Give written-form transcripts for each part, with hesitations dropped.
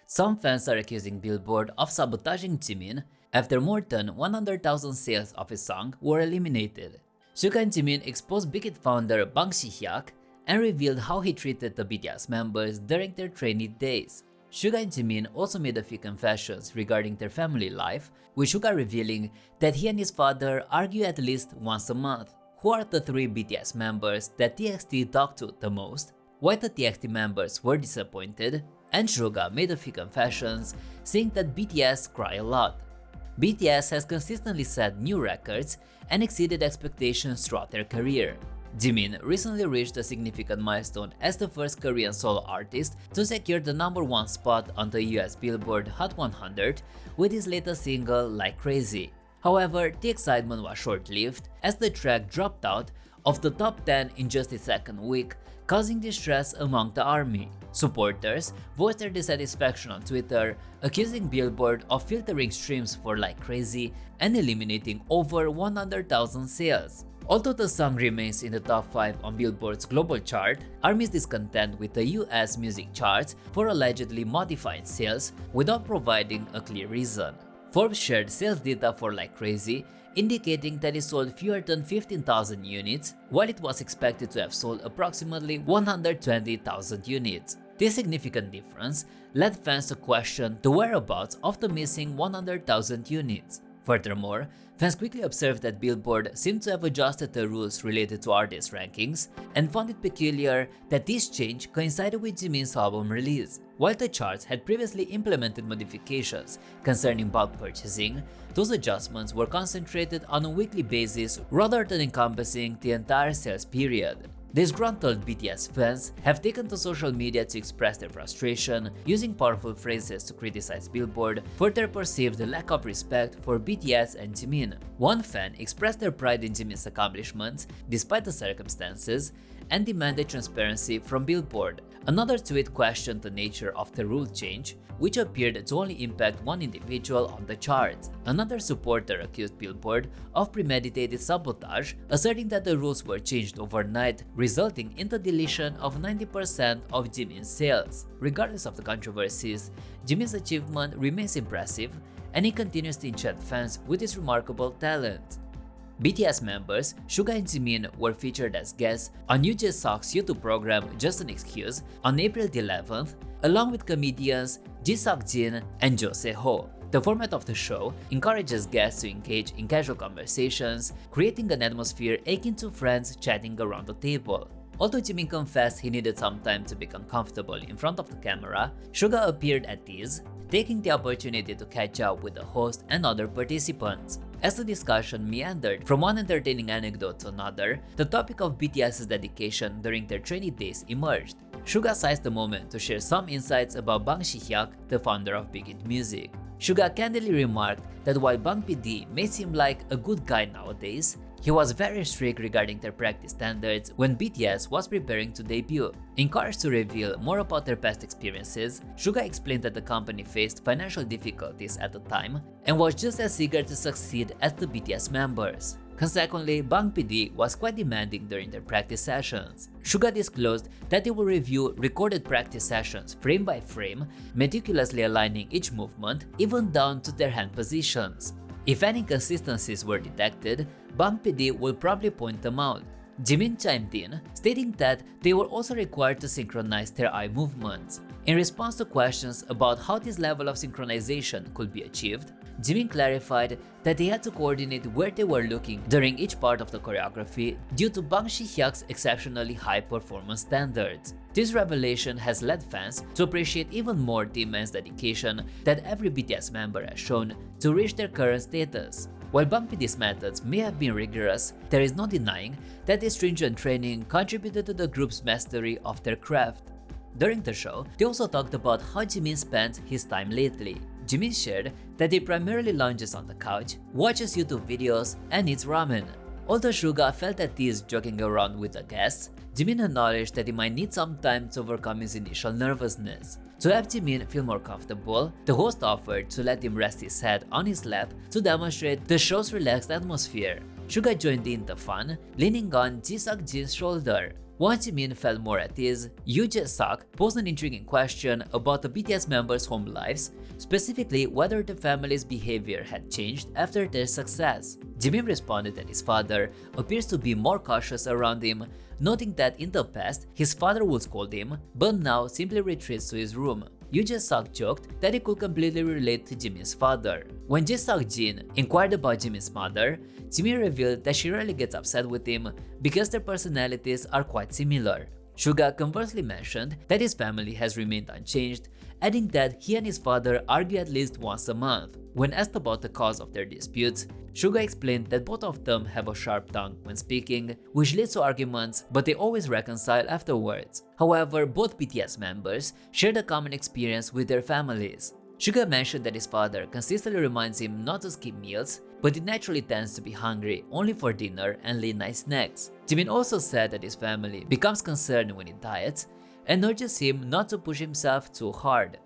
Some fans are accusing Billboard of sabotaging Jimin after more than 100,000 sales of his song were eliminated. Suga and Jimin exposed BigHit founder Bang Si-hyuk and revealed how he treated the BTS members during their trainee days. Suga and Jimin also made a few confessions regarding their family life, with Suga revealing that he and his father argue at least once a month. Who are the 3 BTS members that TXT talked to the most? Why the TXT members were disappointed? And Suga made a few confessions, saying that BTS cry a lot. BTS has consistently set new records and exceeded expectations throughout their career. Jimin recently reached a significant milestone as the first Korean solo artist to secure the #1 spot on the US Billboard Hot 100 with his latest single Like Crazy. However, the excitement was short-lived as the track dropped out of the top 10 in just its second week, causing distress among the ARMY. Supporters voiced their dissatisfaction on Twitter, accusing Billboard of filtering streams for Like Crazy and eliminating over 100,000 sales. Although the song remains in the top 5 on Billboard's global chart, ARMY is discontent with the US music charts for allegedly modifying sales without providing a clear reason. Forbes shared sales data for Like Crazy, indicating that it sold fewer than 15,000 units, while it was expected to have sold approximately 120,000 units. This significant difference led fans to question the whereabouts of the missing 100,000 units. Furthermore, fans quickly observed that Billboard seemed to have adjusted the rules related to artist rankings and found it peculiar that this change coincided with Jimin's album release. While the charts had previously implemented modifications concerning bulk purchasing, those adjustments were concentrated on a weekly basis rather than encompassing the entire sales period. Disgruntled BTS fans have taken to social media to express their frustration, using powerful phrases to criticize Billboard for their perceived lack of respect for BTS and Jimin. One fan expressed their pride in Jimin's accomplishments despite the circumstances and demanded transparency from Billboard. Another tweet questioned the nature of the rule change, which appeared to only impact one individual on the charts. Another supporter accused Billboard of premeditated sabotage, asserting that the rules were changed overnight, resulting in the deletion of 90% of Jimin's sales. Regardless of the controversies, Jimin's achievement remains impressive, and he continues to enchant fans with his remarkable talent. BTS members Suga and Jimin were featured as guests on Yoo Jae-suk's YouTube program Just an Excuse on April 11th, along with comedians Ji Suk-jin and Jo Se-ho. The format of the show encourages guests to engage in casual conversations, creating an atmosphere akin to friends chatting around the table. Although Jimin confessed he needed some time to become comfortable in front of the camera, Suga appeared at ease, taking the opportunity to catch up with the host and other participants. As the discussion meandered from one entertaining anecdote to another, the topic of BTS's dedication during their trainee days emerged. Suga seized the moment to share some insights about Bang Si-hyuk, the founder of BigHit Music. Suga candidly remarked that while Bang PD may seem like a good guy nowadays, he was very strict regarding their practice standards when BTS was preparing to debut. Encouraged to reveal more about their past experiences, Suga explained that the company faced financial difficulties at the time and was just as eager to succeed as the BTS members. Consequently, Bang PD was quite demanding during their practice sessions. Suga disclosed that they will review recorded practice sessions frame by frame, meticulously aligning each movement even down to their hand positions. If any inconsistencies were detected, Bang PD will probably point them out. Jimin chimed in, stating that they were also required to synchronize their eye movements. In response to questions about how this level of synchronization could be achieved, Jimin clarified that they had to coordinate where they were looking during each part of the choreography due to Bang Si-hyuk's exceptionally high performance standards. This revelation has led fans to appreciate even more the immense dedication that every BTS member has shown to reach their current status. While Bang PD's methods may have been rigorous, there is no denying that this stringent training contributed to the group's mastery of their craft. During the show, they also talked about how Jimin spent his time lately. Jimin shared that he primarily lounges on the couch, watches YouTube videos, and eats ramen. Although Suga felt at ease joking around with the guests, Jimin acknowledged that he might need some time to overcome his initial nervousness. To help Jimin feel more comfortable, the host offered to let him rest his head on his lap to demonstrate the show's relaxed atmosphere. Suga joined in the fun, leaning on Ji Suk-jin's shoulder. Once Jimin felt more at ease, Yoo Jae-suk posed an intriguing question about the BTS members' home lives, specifically whether the family's behavior had changed after their success. Jimin responded that his father appears to be more cautious around him, noting that in the past his father would scold him, but now simply retreats to his room. Yoo Jae-suk joked that he could completely relate to Jimin's father. When Jae-suk Jin inquired about Jimin's mother, Jimin revealed that she rarely gets upset with him because their personalities are quite similar. Suga conversely mentioned that his family has remained unchanged, adding that he and his father argue at least once a month. When asked about the cause of their disputes, Suga explained that both of them have a sharp tongue when speaking, which leads to arguments, but they always reconcile afterwards. However, both BTS members shared a common experience with their families. Suga mentioned that his father consistently reminds him not to skip meals, but he naturally tends to be hungry only for dinner and late-night snacks. Jimin also said that his family becomes concerned when he diets and urges him not to push himself too hard.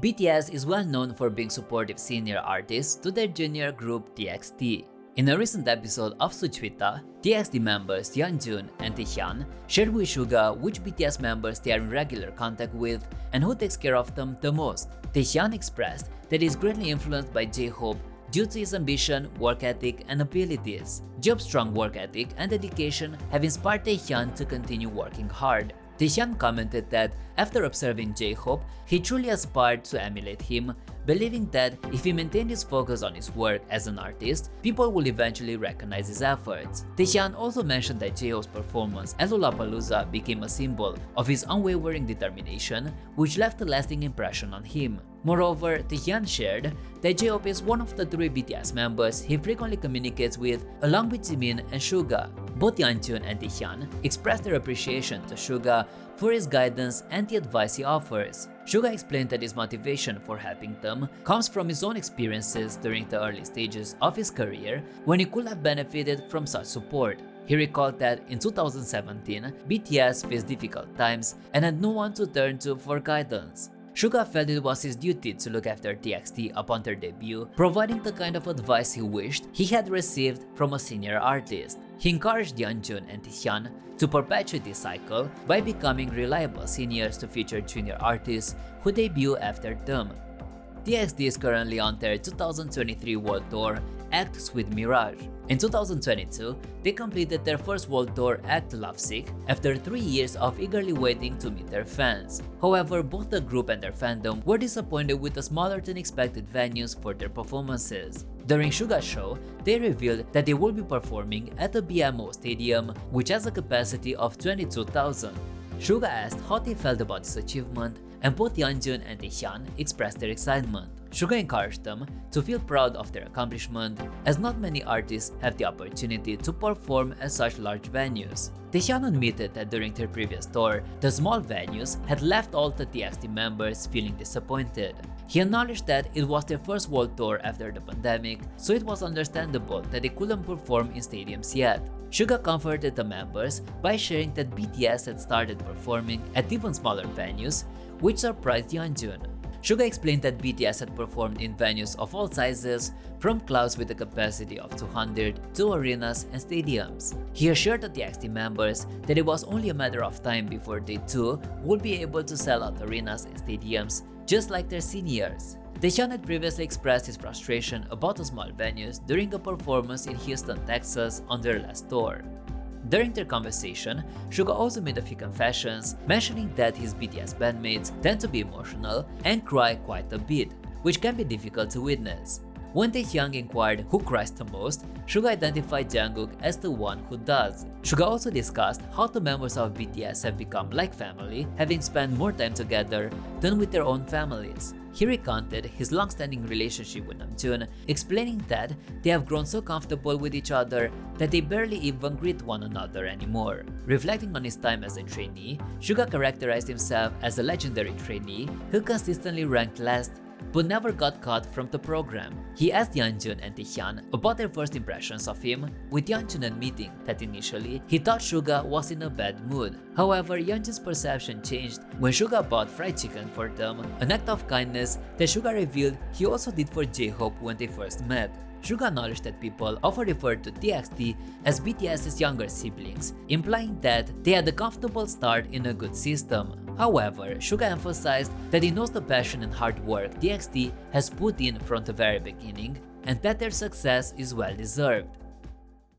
BTS is well known for being supportive senior artists to their junior group TXT. In a recent episode of Suchwita, TXT members Yeonjun and Taehyun shared with Suga which BTS members they are in regular contact with and who takes care of them the most. Taehyun expressed that he is greatly influenced by J-Hope due to his ambition, work ethic, and abilities. J-Hope's strong work ethic and dedication have inspired Taehyun to continue working hard. Taehyun commented that after observing J-Hope, he truly aspired to emulate him, believing that if he maintained his focus on his work as an artist, people will eventually recognize his efforts. Taehyun also mentioned that J-Hope's performance at Lollapalooza became a symbol of his unwavering determination, which left a lasting impression on him. Moreover, Taehyun shared that J-Hope is one of the 3 BTS members he frequently communicates with, along with Jimin and Suga. Both Yeonjun and Taehyun expressed their appreciation to Suga for his guidance and the advice he offers. Suga explained that his motivation for helping them comes from his own experiences during the early stages of his career when he could have benefited from such support. He recalled that in 2017, BTS faced difficult times and had no one to turn to for guidance. Suga felt it was his duty to look after TXT upon their debut, providing the kind of advice he wished he had received from a senior artist. He encouraged Yeonjun and Taehyun to perpetuate this cycle by becoming reliable seniors to future junior artists who debut after them. TXT is currently on their 2023 World Tour, Acts with Mirage. In 2022, they completed their first world tour Act Lovesick after 3 years of eagerly waiting to meet their fans. However, both the group and their fandom were disappointed with the smaller than expected venues for their performances. During Suga's show, they revealed that they will be performing at the BMO Stadium, which has a capacity of 22,000. Suga asked how they felt about this achievement, and both Yeonjun and Taehyun expressed their excitement. Suga encouraged them to feel proud of their accomplishment, as not many artists have the opportunity to perform at such large venues. Taehyun admitted that during their previous tour, the small venues had left all the TXT members feeling disappointed. He acknowledged that it was their first world tour after the pandemic, so it was understandable that they couldn't perform in stadiums yet. Suga comforted the members by sharing that BTS had started performing at even smaller venues, which surprised Yeonjun. Suga explained that BTS had performed in venues of all sizes, from clubs with a capacity of 200 to arenas and stadiums. He assured the TXT members that it was only a matter of time before they too would be able to sell out arenas and stadiums, just like their seniors. Taehyun had previously expressed his frustration about the small venues during a performance in Houston, Texas on their last tour. During their conversation, Suga also made a few confessions, mentioning that his BTS bandmates tend to be emotional and cry quite a bit, which can be difficult to witness. When Taehyung inquired who cries the most, Suga identified Jungkook as the one who does. Suga also discussed how the members of BTS have become like family, having spent more time together than with their own families. He recounted his long-standing relationship with Namjoon, explaining that they have grown so comfortable with each other that they barely even greet one another anymore. Reflecting on his time as a trainee, Suga characterized himself as a legendary trainee who consistently ranked last but never got cut from the program. He asked Yeonjun and Taehyun about their first impressions of him, with Yeonjun admitting that initially he thought Suga was in a bad mood. However, Yeonjun's perception changed when Suga bought fried chicken for them, an act of kindness that Suga revealed he also did for J-Hope when they first met. Suga acknowledged that people often referred to TXT as BTS's younger siblings, implying that they had a comfortable start in a good system. However, Suga emphasized that he knows the passion and hard work TXT has put in from the very beginning, and that their success is well deserved.